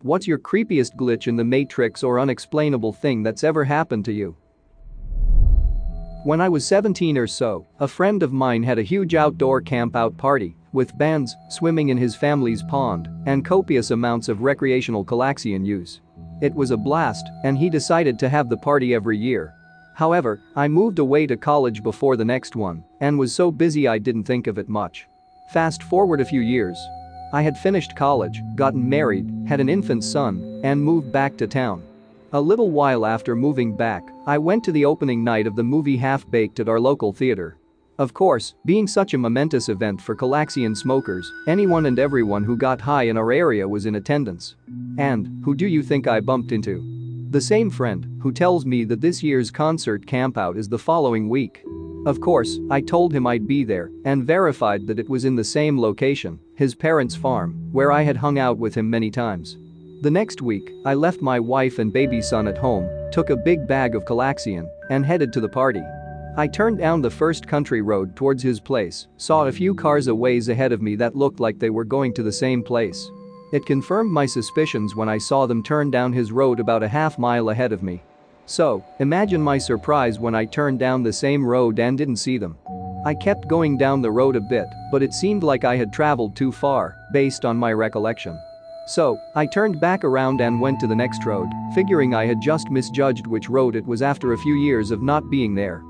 What's your creepiest glitch in the Matrix or unexplainable thing that's ever happened to you? When I was 17 or so, a friend of mine had a huge outdoor camp-out party with bands, swimming in his family's pond, and copious amounts of recreational Calaxian use. It was a blast, and he decided to have the party every year. However, I moved away to college before the next one and was so busy I didn't think of it much. Fast forward a few years. I had finished college, gotten married, had an infant son, and moved back to town. A little while after moving back, I went to the opening night of the movie Half-Baked at our local theater. Of course, being such a momentous event for Calaxian smokers, anyone and everyone who got high in our area was in attendance. And who do you think I bumped into? The same friend who tells me that this year's concert campout is the following week. Of course, I told him I'd be there and verified that it was in the same location, his parents' farm, where I had hung out with him many times. The next week, I left my wife and baby son at home, took a big bag of Calaxian, and headed to the party. I turned down the first country road towards his place, saw a few cars a ways ahead of me that looked like they were going to the same place. It confirmed my suspicions when I saw them turn down his road about a half-mile ahead of me. So, imagine my surprise when I turned down the same road and didn't see them. I kept going down the road a bit, but it seemed like I had traveled too far, based on my recollection. So, I turned back around and went to the next road, figuring I had just misjudged which road it was after a few years of not being there.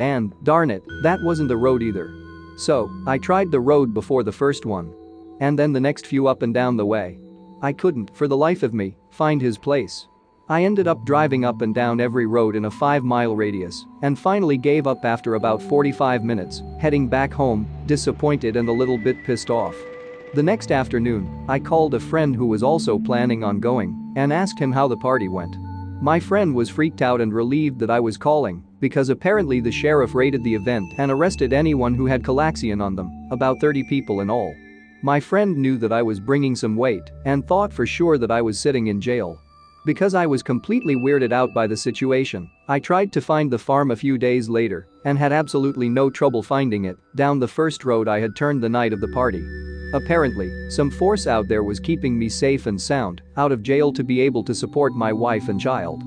And, darn it, that wasn't the road either. So, I tried the road before the first one. And then the next few up and down the way. I couldn't, for the life of me, find his place. I ended up driving up and down every road in a 5-mile radius and finally gave up after about 45 minutes, heading back home, disappointed and a little bit pissed off. The next afternoon, I called a friend who was also planning on going and asked him how the party went. My friend was freaked out and relieved that I was calling because apparently the sheriff raided the event and arrested anyone who had Calaxian on them, about 30 people in all. My friend knew that I was bringing some weight and thought for sure that I was sitting in jail. Because I was completely weirded out by the situation, I tried to find the farm a few days later and had absolutely no trouble finding it down the first road I had turned the night of the party. Apparently, some force out there was keeping me safe and sound out of jail to be able to support my wife and child.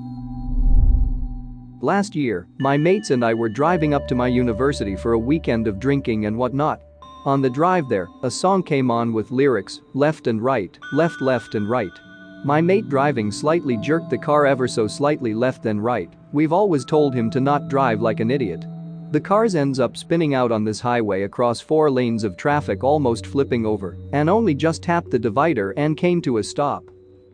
Last year, my mates and I were driving up to my university for a weekend of drinking and whatnot. On the drive there, a song came on with lyrics, left and right, left and right. My mate driving slightly jerked the car ever so slightly left then right. We've always told him to not drive like an idiot. The cars ends up spinning out on this highway across 4 lanes of traffic, almost flipping over, and only just tapped the divider and came to a stop.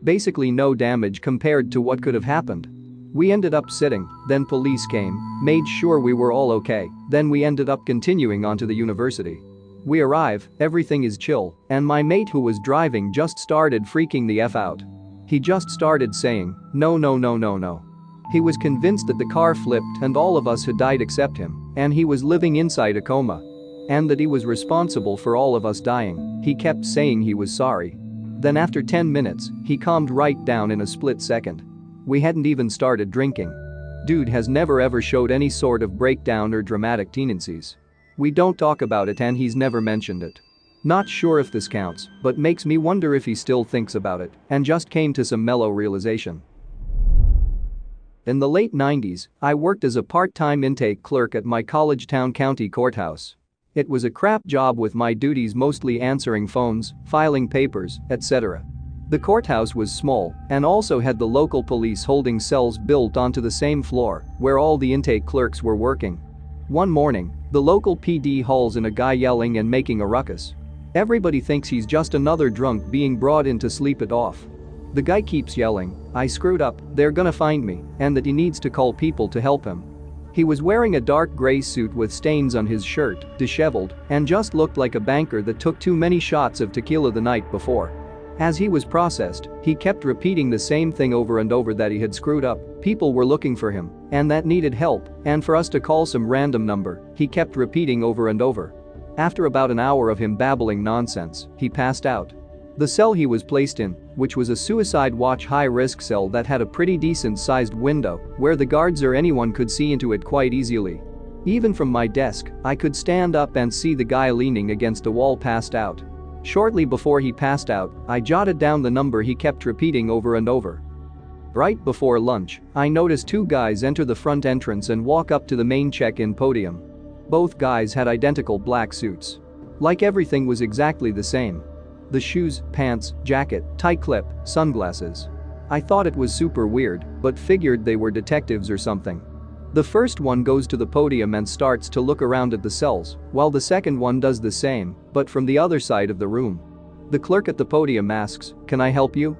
Basically no damage compared to what could have happened. We ended up sitting, then police came, made sure we were all okay, then we ended up continuing onto the university. We arrive, everything is chill, and my mate who was driving just started freaking the F out. He just started saying, no. He was convinced that the car flipped and all of us had died except him, and he was living inside a coma. And that he was responsible for all of us dying. He kept saying he was sorry. Then after 10 minutes, he calmed right down in a split second. We hadn't even started drinking. Dude has never ever showed any sort of breakdown or dramatic tendencies. We don't talk about it and he's never mentioned it. Not sure if this counts, but makes me wonder if he still thinks about it and just came to some mellow realization. In the late 90s, I worked as a part-time intake clerk at my college town county courthouse. It was a crap job with my duties mostly answering phones, filing papers, etc. The courthouse was small and also had the local police holding cells built onto the same floor where all the intake clerks were working. One morning, the local PD hauls in a guy yelling and making a ruckus. Everybody thinks he's just another drunk being brought in to sleep it off. The guy keeps yelling, "I screwed up, they're gonna find me," and that he needs to call people to help him. He was wearing a dark gray suit with stains on his shirt, disheveled, and just looked like a banker that took too many shots of tequila the night before. As he was processed, he kept repeating the same thing over and over, that he had screwed up, people were looking for him, and that needed help, and for us to call some random number, he kept repeating over and over. After about an hour of him babbling nonsense, he passed out. The cell he was placed in, which was a suicide watch high-risk cell that had a pretty decent-sized window where the guards or anyone could see into it quite easily. Even from my desk, I could stand up and see the guy leaning against a wall passed out. Shortly before he passed out, I jotted down the number he kept repeating over and over. Right before lunch, I noticed two guys enter the front entrance and walk up to the main check-in podium. Both guys had identical black suits. Like everything was exactly the same. The shoes, pants, jacket, tie clip, sunglasses. I thought it was super weird, but figured they were detectives or something. The first one goes to the podium and starts to look around at the cells, while the second one does the same, but from the other side of the room. The clerk at the podium asks, "Can I help you?"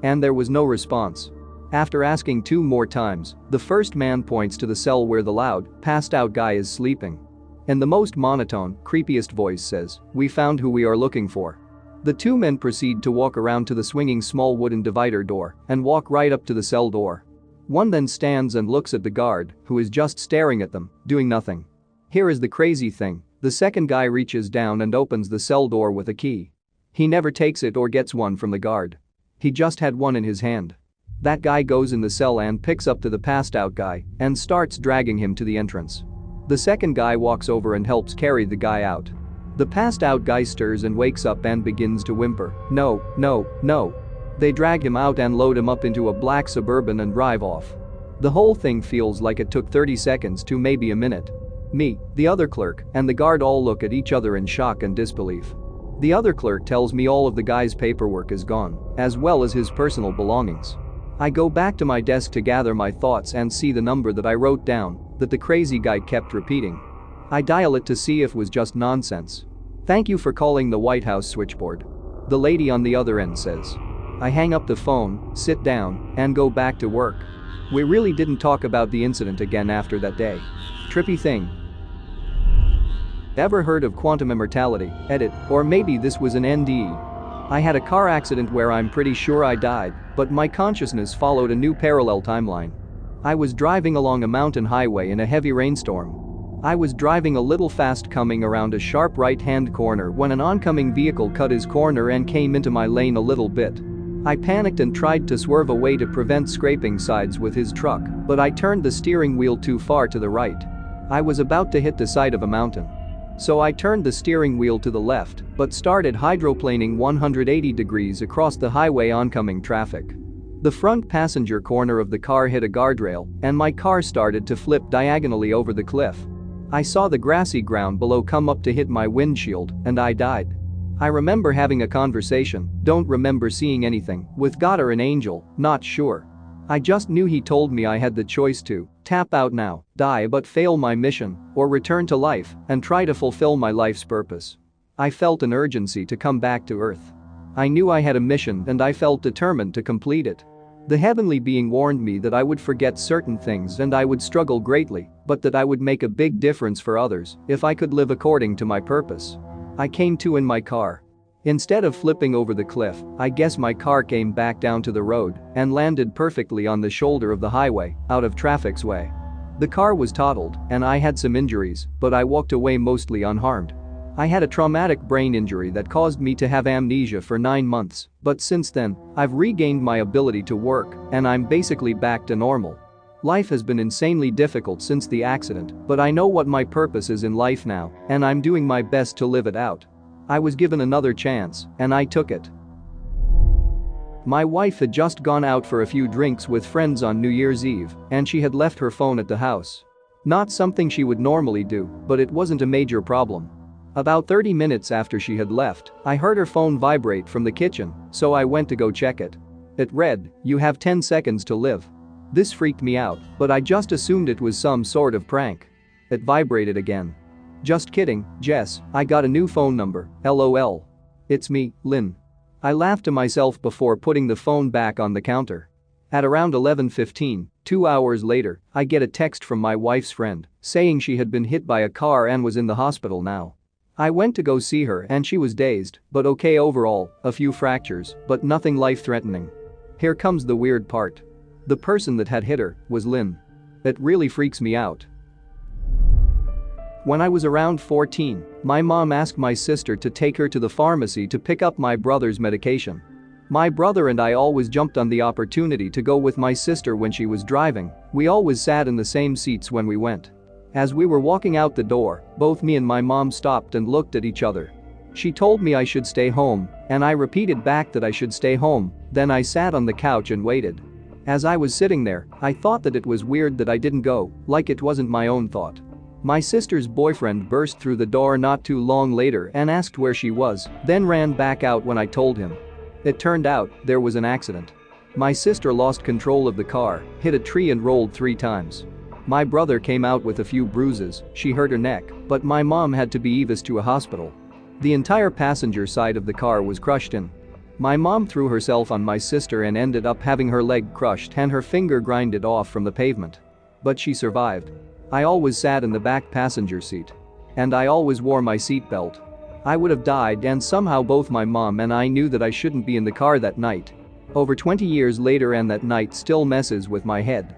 And there was no response. After asking 2 more times, the first man points to the cell where the loud, passed out guy is sleeping. In the most monotone, creepiest voice says, "We found who we are looking for." The 2 men proceed to walk around to the swinging small wooden divider door and walk right up to the cell door. One then stands and looks at the guard, who is just staring at them, doing nothing. Here is the crazy thing, the second guy reaches down and opens the cell door with a key. He never takes it or gets one from the guard. He just had one in his hand. That guy goes in the cell and picks up to the passed out guy and starts dragging him to the entrance. The second guy walks over and helps carry the guy out. The passed out guy stirs and wakes up and begins to whimper, "No, no, no." They drag him out and load him up into a black Suburban and drive off. The whole thing feels like it took 30 seconds to maybe a minute. Me, the other clerk, and the guard all look at each other in shock and disbelief. The other clerk tells me all of the guy's paperwork is gone, as well as his personal belongings. I go back to my desk to gather my thoughts and see the number that I wrote down, that the crazy guy kept repeating. I dial it to see if it was just nonsense. "Thank you for calling the White House switchboard," the lady on the other end says. I hang up the phone, sit down, and go back to work. We really didn't talk about the incident again after that day. Trippy thing. Ever heard of quantum immortality, edit, or maybe this was an NDE? I had a car accident where I'm pretty sure I died, but my consciousness followed a new parallel timeline. I was driving along a mountain highway in a heavy rainstorm. I was driving a little fast coming around a sharp right-hand corner when an oncoming vehicle cut his corner and came into my lane a little bit. I panicked and tried to swerve away to prevent scraping sides with his truck, but I turned the steering wheel too far to the right. I was about to hit the side of a mountain. So I turned the steering wheel to the left, but started hydroplaning 180 degrees across the highway oncoming traffic. The front passenger corner of the car hit a guardrail, and my car started to flip diagonally over the cliff. I saw the grassy ground below come up to hit my windshield, and I died. I remember having a conversation, don't remember seeing anything, with God or an angel, not sure. I just knew he told me I had the choice to tap out now, die but fail my mission, or return to life and try to fulfill my life's purpose. I felt an urgency to come back to Earth. I knew I had a mission and I felt determined to complete it. The heavenly being warned me that I would forget certain things and I would struggle greatly, but that I would make a big difference for others if I could live according to my purpose. I came to in my car. Instead of flipping over the cliff, I guess my car came back down to the road and landed perfectly on the shoulder of the highway, out of traffic's way. The car was totaled and I had some injuries, but I walked away mostly unharmed. I had a traumatic brain injury that caused me to have amnesia for 9 months, but since then, I've regained my ability to work and I'm basically back to normal. Life has been insanely difficult since the accident, but I know what my purpose is in life now, and I'm doing my best to live it out. I was given another chance, and I took it. My wife had just gone out for a few drinks with friends on New Year's Eve, and she had left her phone at the house. Not something she would normally do, but it wasn't a major problem. About 30 minutes after she had left, I heard her phone vibrate from the kitchen, so I went to go check it. It read, "You have 10 seconds to live." This freaked me out, but I just assumed it was some sort of prank. It vibrated again. "Just kidding, Jess, I got a new phone number, LOL. It's me, Lynn." I laughed to myself before putting the phone back on the counter. At around 11:15, 2 hours later, I get a text from my wife's friend saying she had been hit by a car and was in the hospital now. I went to go see her and she was dazed, but okay overall, a few fractures, but nothing life-threatening. Here comes the weird part. The person that had hit her was Lynn. It really freaks me out. When I was around 14, my mom asked my sister to take her to the pharmacy to pick up my brother's medication. My brother and I always jumped on the opportunity to go with my sister when she was driving. We always sat in the same seats when we went. As we were walking out the door, both me and my mom stopped and looked at each other. She told me I should stay home, and I repeated back that I should stay home. Then I sat on the couch and waited. As I was sitting there, I thought that it was weird that I didn't go, like it wasn't my own thought. My sister's boyfriend burst through the door not too long later and asked where she was, then ran back out when I told him. It turned out there was an accident. My sister lost control of the car, hit a tree and rolled 3 times. My brother came out with a few bruises, she hurt her neck, but my mom had to be EVA'd to a hospital. The entire passenger side of the car was crushed in. My mom threw herself on my sister and ended up having her leg crushed and her finger grinded off from the pavement. But she survived. I always sat in the back passenger seat. And I always wore my seatbelt. I would have died, and somehow both my mom and I knew that I shouldn't be in the car that night. Over 20 years later, and that night still messes with my head.